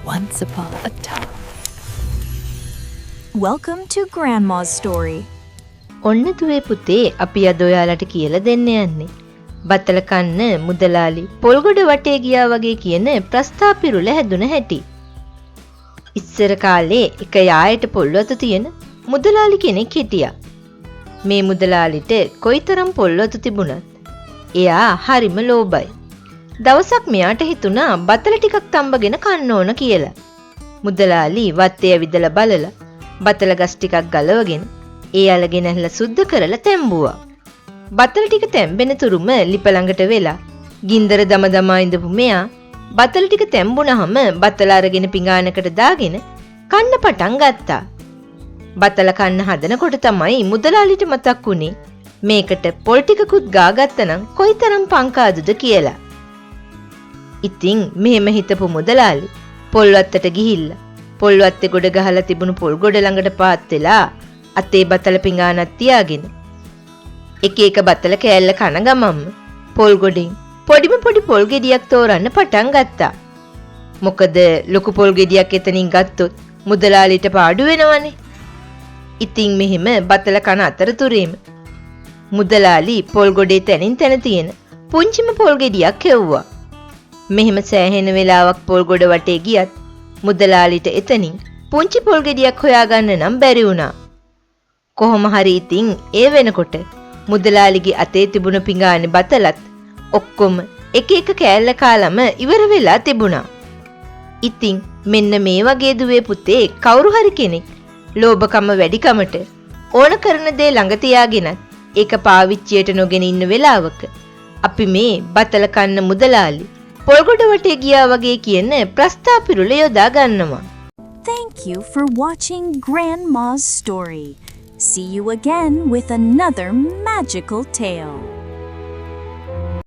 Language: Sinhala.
Once upon a time. Welcome to Grandma's story. ඔන්න දුවේ පුතේ අපි අද ඔයාලට කියලා දෙන්න යන්නේ. බත්තල කන්න මුදලාලි පොල්ගොඩ වටේ ගියා වගේ කියන ප්‍රස්තාපිරුල හැදුන හැටි. ඉස්සර කාලේ එක යායට පොල්වතු තියෙන මුදලාලි කෙනෙක් හිටියා. මේ මුදලාලිට කොයිතරම් පොල්වතු තිබුණත් එයා හරිම ලෝභයි. දවසක් මෙයාට හිතුණා බත්තල ටිකක් තඹගෙන කන්න ඕන කියලා. මුදලාලි වත්තේ ඇවිදලා බලලා බත්තල ගස් ටිකක් ගලවගෙන ඒ අලගෙන ඇහලා සුද්ධ කරලා තැඹුවා. බත්තල ටික තැඹෙන තුරුම ලිප ළඟට වෙලා ගින්දර දම දමා ඉඳපු මෙයා බත්තල ටික තැඹුණාම බත්තල අරගෙන පිඟානකට දාගෙන කන්න පටන් ගත්තා. බත්තල කන්න හදනකොට තමයි මුදලාලිට මතක් වුණේ මේකට පොල් ටිකකුත් ගාගත්තනම් කොයිතරම් පංකාදුද කියලා. ඉතින් මෙහෙම හිතපු මුදලාලි පොල්වත්තට ගිහිල්ලා පොල්වත්තේ ගොඩ ගහලා තිබුණු පොල් ගොඩ ළඟට පාත් වෙලා අතේ බත්තල පිඟානක් තියාගෙන එක එක බත්තල කෑල්ල කන ගමම්ම පොල් ගොඩෙන් පොඩි පොල් ගෙඩියක් තෝරන්න පටන් ගත්තා. මොකද ලොකු පොල් ගෙඩියක් එතනින් ගත්තොත් මුදලාලිට පාඩු වෙනවනේ. ඉතින් මෙහෙම බත්තල කන අතරතුරේම මුදලාලි පොල් ගොඩේ තැනින් තැන තියෙන පුංචිම පොල් ගෙඩියක් හෙව්වා. මෙහෙම සෑහෙන වෙලාවක් පොල් ගොඩ වටේ ගියත් මුදලාලිට එතනින් පුංචි පොල් ගෙඩියක් හොයාගන්න නම් බැරි වුණා. කොහොම හරි ඉතින් ඒ වෙනකොට මුදලාලිගේ අතේ තිබුණ පිඟානේ බතලත් ඔක්කොම එක එක කෑල්ල කාලම ඉවර වෙලා තිබුණා. ඉතින් මෙන්න මේ වගේ දුවේ පුතේ කවුරු හරි කෙනෙක් ලෝභකම වැඩිකමට ඕන කරන දේ ළඟ තියාගෙනත් ඒක පාවිච්චියට නොගෙන ඉන්න වෙලාවක අපි මේ බතල කන්න මුදලාලි පොල්ගොඩ වටේ ගියා වගේ කියන ප්‍රස්තාපිරුල යොදා ගන්නවා. Thank you for watching Grandma's story. See you again with another magical tale.